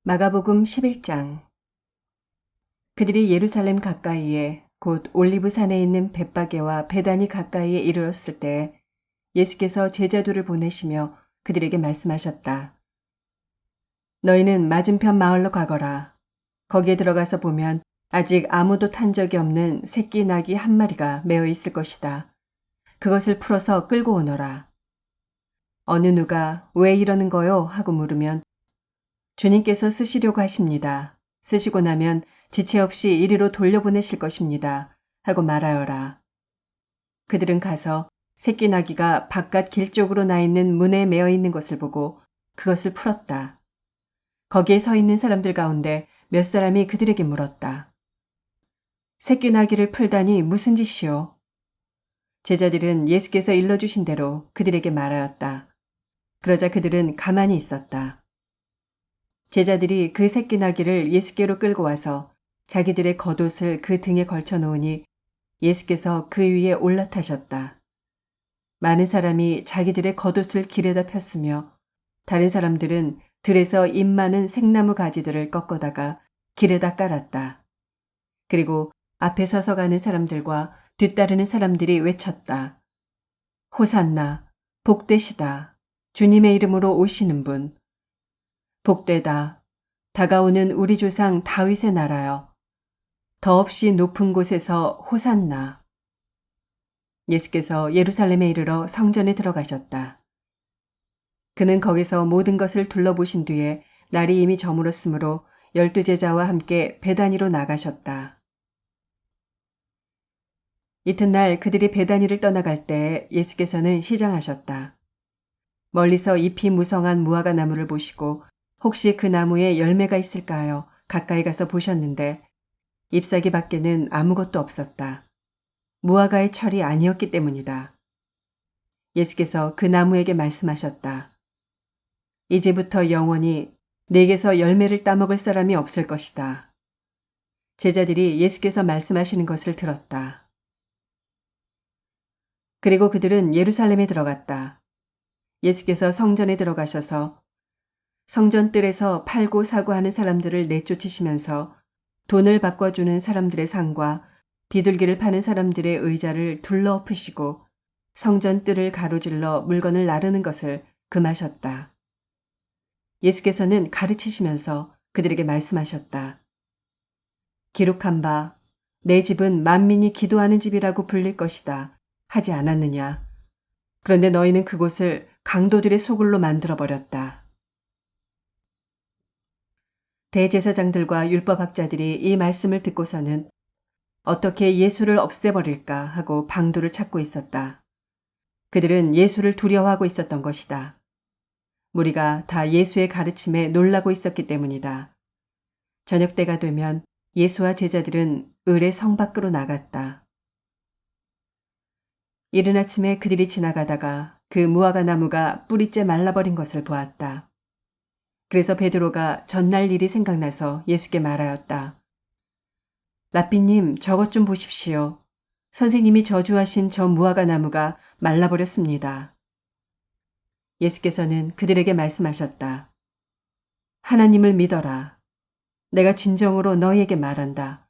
마가복음 11장. 그들이 예루살렘 가까이에 곧 올리브산에 있는 벳바게와 베다니 가까이에 이르렀을 때 예수께서 제자들을 보내시며 그들에게 말씀하셨다. 너희는 맞은편 마을로 가거라. 거기에 들어가서 보면 아직 아무도 탄 적이 없는 새끼 나귀 한 마리가 매어 있을 것이다. 그것을 풀어서 끌고 오너라. 어느 누가 왜 이러는 거요? 하고 물으면 주님께서 쓰시려고 하십니다. 쓰시고 나면 지체 없이 이리로 돌려보내실 것입니다. 하고 말하여라. 그들은 가서 새끼 나귀가 바깥 길 쪽으로 나 있는 문에 매어 있는 것을 보고 그것을 풀었다. 거기에 서 있는 사람들 가운데 몇 사람이 그들에게 물었다. 새끼 나귀를 풀다니 무슨 짓이요? 제자들은 예수께서 일러주신 대로 그들에게 말하였다. 그러자 그들은 가만히 있었다. 제자들이 그 새끼 나귀를 예수께로 끌고 와서 자기들의 겉옷을 그 등에 걸쳐 놓으니 예수께서 그 위에 올라타셨다. 많은 사람이 자기들의 겉옷을 길에다 폈으며 다른 사람들은 들에서 잎 많은 생나무 가지들을 꺾어다가 길에다 깔았다. 그리고 앞에 서서 가는 사람들과 뒤따르는 사람들이 외쳤다. 호산나, 복되시다. 주님의 이름으로 오시는 분. 복되다. 다가오는 우리 조상 다윗의 나라여. 더없이 높은 곳에서 호산나. 예수께서 예루살렘에 이르러 성전에 들어가셨다. 그는 거기서 모든 것을 둘러보신 뒤에 날이 이미 저물었으므로 12제자와 함께 베다니로 나가셨다. 이튿날 그들이 베다니를 떠나갈 때 예수께서는 시장하셨다. 멀리서 잎이 무성한 무화과 나무를 보시고 혹시 그 나무에 열매가 있을까 하여 가까이 가서 보셨는데 잎사귀 밖에는 아무것도 없었다. 무화과의 철이 아니었기 때문이다. 예수께서 그 나무에게 말씀하셨다. 이제부터 영원히 내게서 열매를 따먹을 사람이 없을 것이다. 제자들이 예수께서 말씀하시는 것을 들었다. 그리고 그들은 예루살렘에 들어갔다. 예수께서 성전에 들어가셔서 성전 뜰에서 팔고 사고 하는 사람들을 내쫓으시면서 돈을 바꿔주는 사람들의 상과 비둘기를 파는 사람들의 의자를 둘러엎으시고 성전 뜰을 가로질러 물건을 나르는 것을 금하셨다. 예수께서는 가르치시면서 그들에게 말씀하셨다. 기록한 바 내 집은 만민이 기도하는 집이라고 불릴 것이다 하지 않았느냐. 그런데 너희는 그곳을 강도들의 소굴로 만들어버렸다. 대제사장들과 율법학자들이 이 말씀을 듣고서는 어떻게 예수를 없애버릴까 하고 방도를 찾고 있었다. 그들은 예수를 두려워하고 있었던 것이다. 무리가 다 예수의 가르침에 놀라고 있었기 때문이다. 저녁 때가 되면 예수와 제자들은 을의 성 밖으로 나갔다. 이른 아침에 그들이 지나가다가 그 무화과 나무가 뿌리째 말라버린 것을 보았다. 그래서 베드로가 전날 일이 생각나서 예수께 말하였다. 랍비님, 저것 좀 보십시오. 선생님이 저주하신 저 무화과 나무가 말라버렸습니다. 예수께서는 그들에게 말씀하셨다. 하나님을 믿어라. 내가 진정으로 너희에게 말한다.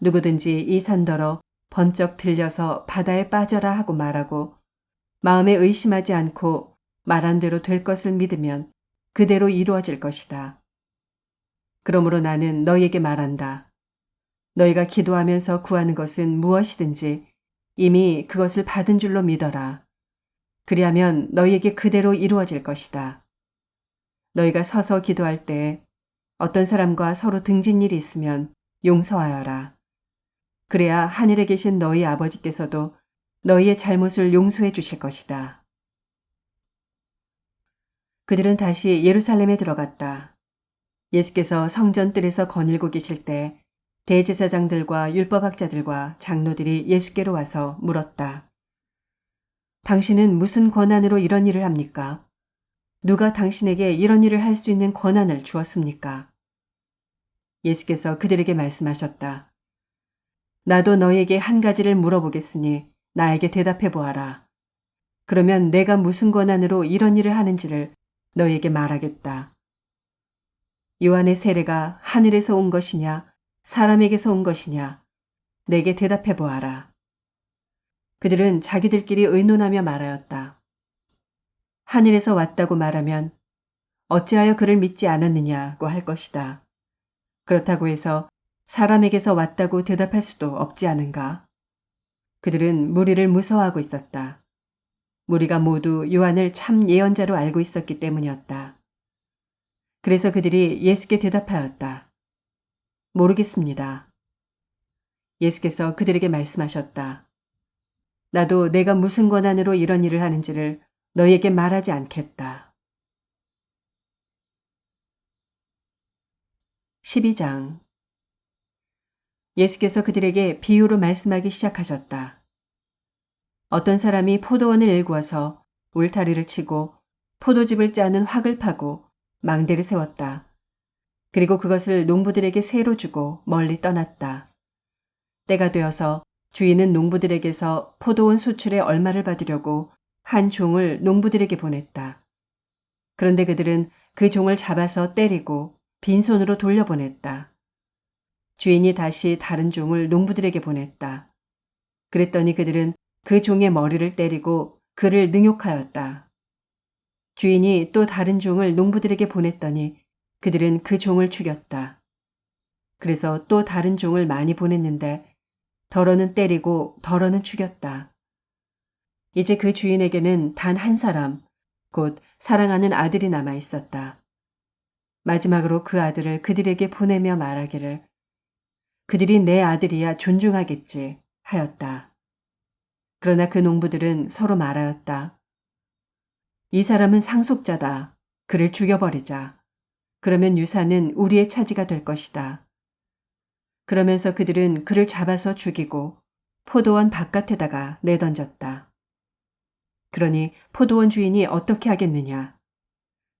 누구든지 이 산더러 번쩍 들려서 바다에 빠져라 하고 말하고 마음에 의심하지 않고 말한 대로 될 것을 믿으면 그대로 이루어질 것이다. 그러므로 나는 너희에게 말한다. 너희가 기도하면서 구하는 것은 무엇이든지 이미 그것을 받은 줄로 믿어라. 그리하면 너희에게 그대로 이루어질 것이다. 너희가 서서 기도할 때 어떤 사람과 서로 등진 일이 있으면 용서하여라. 그래야 하늘에 계신 너희 아버지께서도 너희의 잘못을 용서해 주실 것이다. 그들은 다시 예루살렘에 들어갔다. 예수께서 성전 뜰에서 거닐고 계실 때 대제사장들과 율법학자들과 장로들이 예수께로 와서 물었다. 당신은 무슨 권한으로 이런 일을 합니까? 누가 당신에게 이런 일을 할 수 있는 권한을 주었습니까? 예수께서 그들에게 말씀하셨다. 나도 너에게 한 가지를 물어보겠으니 나에게 대답해 보아라. 그러면 내가 무슨 권한으로 이런 일을 하는지를 너에게 말하겠다. 요한의 세례가 하늘에서 온 것이냐 사람에게서 온 것이냐 내게 대답해 보아라. 그들은 자기들끼리 의논하며 말하였다. 하늘에서 왔다고 말하면 어찌하여 그를 믿지 않았느냐고 할 것이다. 그렇다고 해서 사람에게서 왔다고 대답할 수도 없지 않은가? 그들은 무리를 무서워하고 있었다. 무리가 모두 요한을 참 예언자로 알고 있었기 때문이었다. 그래서 그들이 예수께 대답하였다. 모르겠습니다. 예수께서 그들에게 말씀하셨다. 나도 내가 무슨 권한으로 이런 일을 하는지를 너희에게 말하지 않겠다. 12장 예수께서 그들에게 비유로 말씀하기 시작하셨다. 어떤 사람이 포도원을 일구어서 울타리를 치고 포도즙을 짜는 확을 파고 망대를 세웠다. 그리고 그것을 농부들에게 세로 주고 멀리 떠났다. 때가 되어서 주인은 농부들에게서 포도원 수출에 얼마를 받으려고 한 종을 농부들에게 보냈다. 그런데 그들은 그 종을 잡아서 때리고 빈손으로 돌려보냈다. 주인이 다시 다른 종을 농부들에게 보냈다. 그랬더니 그들은 그 종의 머리를 때리고 그를 능욕하였다. 주인이 또 다른 종을 농부들에게 보냈더니 그들은 그 종을 죽였다. 그래서 또 다른 종을 많이 보냈는데 더러는 때리고 더러는 죽였다. 이제 그 주인에게는 단 한 사람, 곧 사랑하는 아들이 남아 있었다. 마지막으로 그 아들을 그들에게 보내며 말하기를 그들이 내 아들이야 존중하겠지 하였다. 그러나 그 농부들은 서로 말하였다. 이 사람은 상속자다. 그를 죽여버리자. 그러면 유산은 우리의 차지가 될 것이다. 그러면서 그들은 그를 잡아서 죽이고 포도원 바깥에다가 내던졌다. 그러니 포도원 주인이 어떻게 하겠느냐.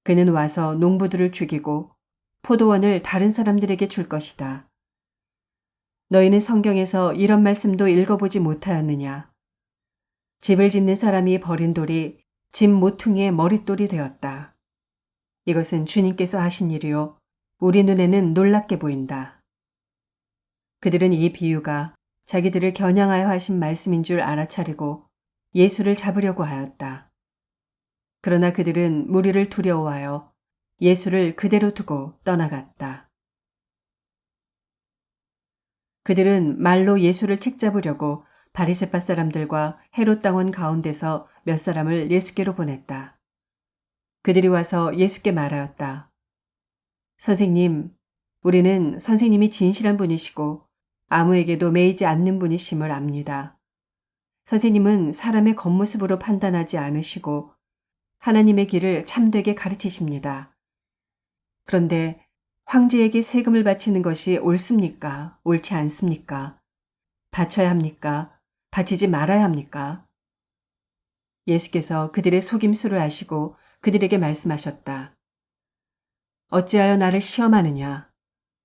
그는 와서 농부들을 죽이고 포도원을 다른 사람들에게 줄 것이다. 너희는 성경에서 이런 말씀도 읽어보지 못하였느냐. 집을 짓는 사람이 버린 돌이 집 모퉁이의 머릿돌이 되었다. 이것은 주님께서 하신 일이요. 우리 눈에는 놀랍게 보인다. 그들은 이 비유가 자기들을 겨냥하여 하신 말씀인 줄 알아차리고 예수를 잡으려고 하였다. 그러나 그들은 무리를 두려워하여 예수를 그대로 두고 떠나갔다. 그들은 말로 예수를 책잡으려고 바리새파 사람들과 헤롯 당원 가운데서 몇 사람을 예수께로 보냈다. 그들이 와서 예수께 말하였다. 선생님, 우리는 선생님이 진실한 분이시고 아무에게도 매이지 않는 분이심을 압니다. 선생님은 사람의 겉모습으로 판단하지 않으시고 하나님의 길을 참되게 가르치십니다. 그런데 황제에게 세금을 바치는 것이 옳습니까? 옳지 않습니까? 바쳐야 합니까? 바치지 말아야 합니까? 예수께서 그들의 속임수를 아시고 그들에게 말씀하셨다. 어찌하여 나를 시험하느냐?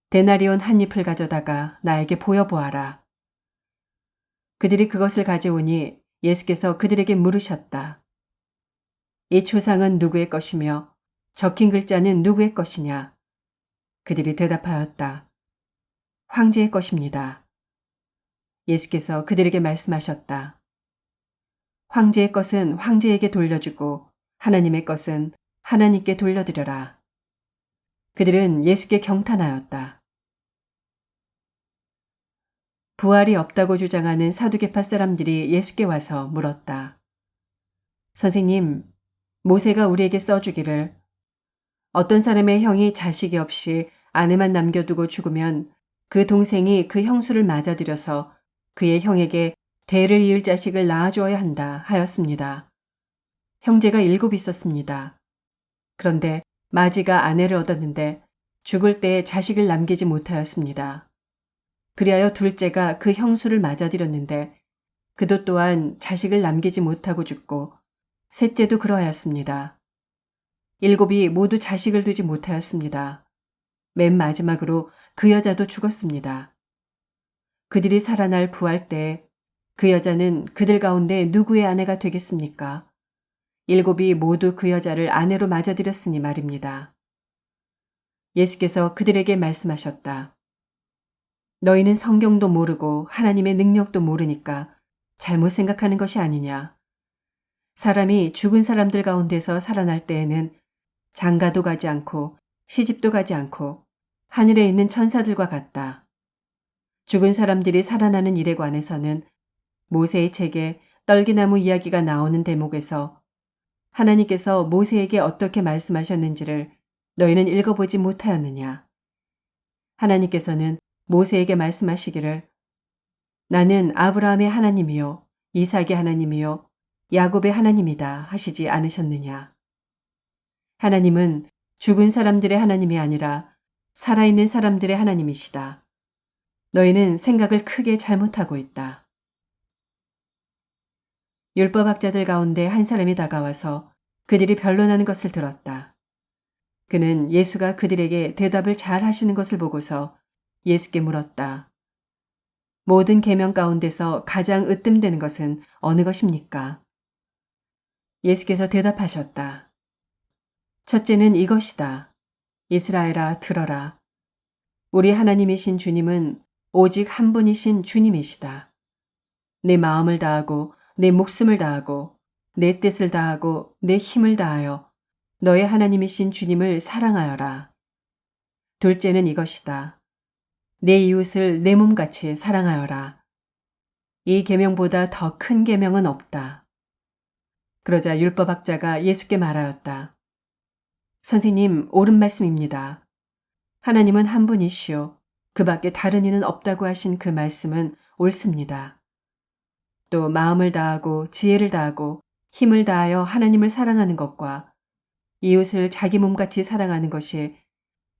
데나리온 한 잎을 가져다가 나에게 보여보아라. 그들이 그것을 가져오니 예수께서 그들에게 물으셨다. 이 초상은 누구의 것이며 적힌 글자는 누구의 것이냐? 그들이 대답하였다. 황제의 것입니다. 예수께서 그들에게 말씀하셨다. 황제의 것은 황제에게 돌려주고 하나님의 것은 하나님께 돌려드려라. 그들은 예수께 경탄하였다. 부활이 없다고 주장하는 사두개파 사람들이 예수께 와서 물었다. 선생님, 모세가 우리에게 써주기를 어떤 사람의 형이 자식이 없이 아내만 남겨두고 죽으면 그 동생이 그 형수를 맞아들여서 그의 형에게 대를 이을 자식을 낳아주어야 한다 하였습니다. 형제가 7 있었습니다. 그런데 마지가 아내를 얻었는데 죽을 때 자식을 남기지 못하였습니다. 그리하여 둘째가 그 형수를 맞아들였는데 그도 또한 자식을 남기지 못하고 죽고 셋째도 그러하였습니다. 7이 모두 자식을 두지 못하였습니다. 맨 마지막으로 그 여자도 죽었습니다. 그들이 살아날 부활 때 그 여자는 그들 가운데 누구의 아내가 되겠습니까? 7이 모두 그 여자를 아내로 맞아들였으니 말입니다. 예수께서 그들에게 말씀하셨다. 너희는 성경도 모르고 하나님의 능력도 모르니까 잘못 생각하는 것이 아니냐. 사람이 죽은 사람들 가운데서 살아날 때에는 장가도 가지 않고 시집도 가지 않고 하늘에 있는 천사들과 같다. 죽은 사람들이 살아나는 일에 관해서는 모세의 책에 떨기나무 이야기가 나오는 대목에서 하나님께서 모세에게 어떻게 말씀하셨는지를 너희는 읽어보지 못하였느냐. 하나님께서는 모세에게 말씀하시기를 나는 아브라함의 하나님이요 이삭의 하나님이요 야곱의 하나님이다 하시지 않으셨느냐. 하나님은 죽은 사람들의 하나님이 아니라 살아있는 사람들의 하나님이시다. 너희는 생각을 크게 잘못하고 있다. 율법학자들 가운데 한 사람이 다가와서 그들이 변론하는 것을 들었다. 그는 예수가 그들에게 대답을 잘 하시는 것을 보고서 예수께 물었다. 모든 계명 가운데서 가장 으뜸되는 것은 어느 것입니까? 예수께서 대답하셨다. 첫째는 이것이다. 이스라엘아 들어라. 우리 하나님이신 주님은 오직 한 분이신 주님이시다. 내 마음을 다하고 내 목숨을 다하고 내 뜻을 다하고 내 힘을 다하여 너의 하나님이신 주님을 사랑하여라. 둘째는 이것이다. 내 이웃을 내 몸같이 사랑하여라. 이 계명보다 더 큰 계명은 없다. 그러자 율법학자가 예수께 말하였다. 선생님, 옳은 말씀입니다. 하나님은 한 분이시오. 그 밖에 다른 이는 없다고 하신 그 말씀은 옳습니다. 또 마음을 다하고 지혜를 다하고 힘을 다하여 하나님을 사랑하는 것과 이웃을 자기 몸같이 사랑하는 것이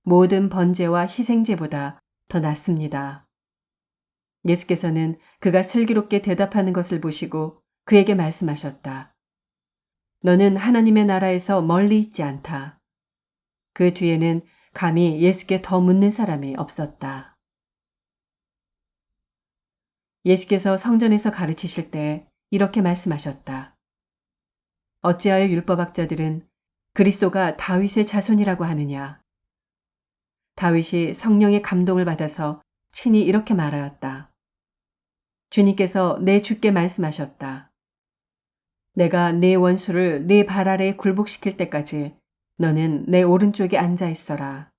모든 번제와 희생제보다 더 낫습니다. 예수께서는 그가 슬기롭게 대답하는 것을 보시고 그에게 말씀하셨다. 너는 하나님의 나라에서 멀리 있지 않다. 그 뒤에는 감히 예수께 더 묻는 사람이 없었다. 예수께서 성전에서 가르치실 때 이렇게 말씀하셨다. 어찌하여 율법학자들은 그리스도가 다윗의 자손이라고 하느냐. 다윗이 성령의 감동을 받아서 친히 이렇게 말하였다. 주님께서 내 주께 말씀하셨다. 내가 네 원수를 네 발 아래에 굴복시킬 때까지 너는 내 오른쪽에 앉아 있어라.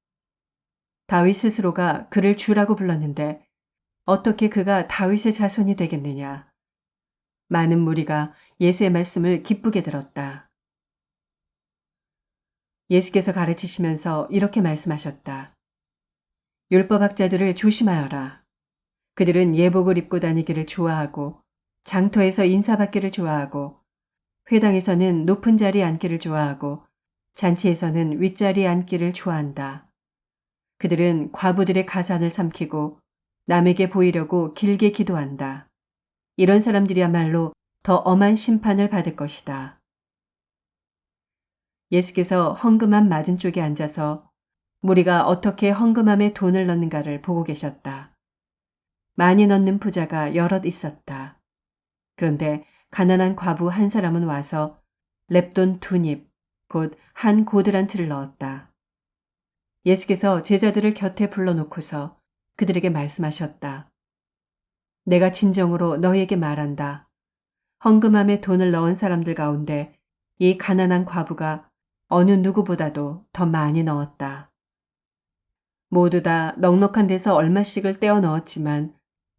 다윗 스스로가 그를 주라고 불렀는데 어떻게 그가 다윗의 자손이 되겠느냐. 많은 무리가 예수의 말씀을 기쁘게 들었다. 예수께서 가르치시면서 이렇게 말씀하셨다. 율법학자들을 조심하여라. 그들은 예복을 입고 다니기를 좋아하고 장터에서 인사받기를 좋아하고 회당에서는 높은 자리에 앉기를 좋아하고 잔치에서는 윗자리에 앉기를 좋아한다. 그들은 과부들의 가산을 삼키고 남에게 보이려고 길게 기도한다. 이런 사람들이야말로 더 엄한 심판을 받을 것이다. 예수께서 헌금함 맞은쪽에 앉아서 무리가 어떻게 헌금함에 돈을 넣는가를 보고 계셨다. 많이 넣는 부자가 여럿 있었다. 그런데 가난한 과부 한 사람은 와서 렙돈 2닙, 곧 한 고드란 틀을 넣었다. 예수께서 제자들을 곁에 불러놓고서 그들에게 말씀하셨다. 내가 진정으로 너희에게 말한다. 헌금함에 돈을 넣은 사람들 가운데 이 가난한 과부가 어느 누구보다도 더 많이 넣었다. 모두 다 넉넉한 데서 얼마씩을 떼어 넣었지만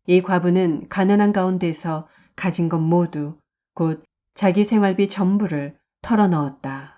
이 과부는 가난한 가운데서 가진 것 모두 곧 자기 생활비 전부를 털어 넣었다.